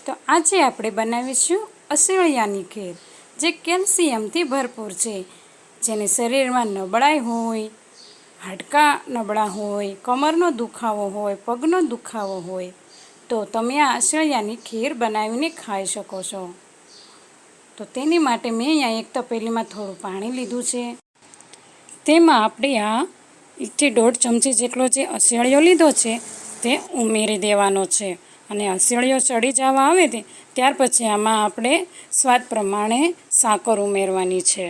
તો આજે આપણે બનાવીશું અસેળિયાની ખીર, જે કેલ્શિયમથી ભરપૂર છે. જેને શરીરમાં નબળાઈ હોય, હાડકાં નબળા હોય, કમરનો દુખાવો હોય, પગનો દુખાવો હોય, તો તમે આ અસેળિયાની ખીર બનાવીને ખાઈ શકો છો. તો તેની માટે મેં અહીંયા એક તપેલીમાં થોડું પાણી લીધું છે. તેમાં આપણે આ 1 થી 1.5 ચમચી જેટલો જે અસેળિયો લીધો છે તે ઉમેરી દેવાનો છે. અને અસેળિયો ચડી જવા આવે ત્યાર પછી આમાં આપણે સ્વાદ પ્રમાણે સાકર ઉમેરવાની છે.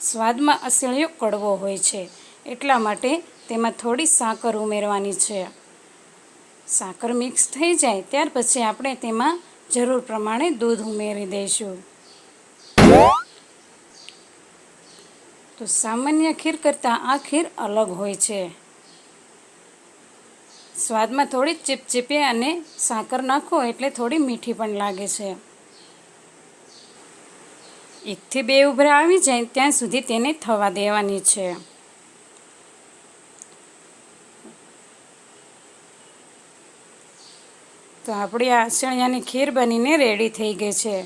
સ્વાદમાં અસેળિયો કડવો હોય છે, એટલા માટે તેમાં થોડી સાકર ઉમેરવાની છે. સાકર મિક્સ થઈ જાય ત્યાર પછી આપણે તેમાં જરૂર પ્રમાણે દૂધ ઉમેરી દઈશું. તો સામાન્ય ખીર કરતાં આ ખીર અલગ હોય છે. સ્વાદમાં થોડી ચીપચીપી અને સાકર નાખો એટલે થોડી મીઠી પણ લાગે છે. 1 થી 2 ઉભરા આવી જાય ત્યાં સુધી તેને થવા દેવાની છે. તો આપણી આ અસેળિયાની ખીર બનીને રેડી થઈ ગઈ છે.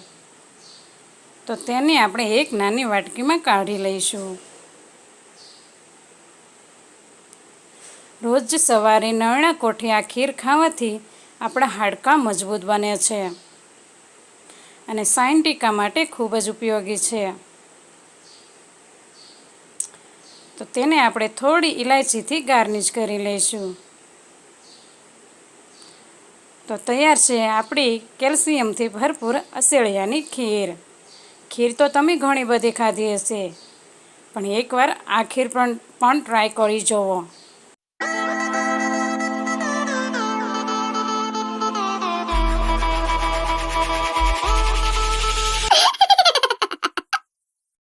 તો તેને આપણે એક નાની વાટકીમાં કાઢી લઈશું. રોજ સવારે નરણા કોઠે આ ખીર ખાવાથી આપણા હાડકાં મજબૂત બને છે અને સાયન્ટિકા માટે ખૂબ જ ઉપયોગી છે. તો તેને આપણે થોડી ઇલાયચીથી ગાર્નિશ કરી લઈશું. તો તૈયાર છે આપણી કેલ્શિયમથી ભરપૂર અસેળિયાની ખીર. ખીર તો તમે ઘણી બધી ખાધી હશે, પણ એકવાર આ ખીર પણ ટ્રાય કરી જુઓ.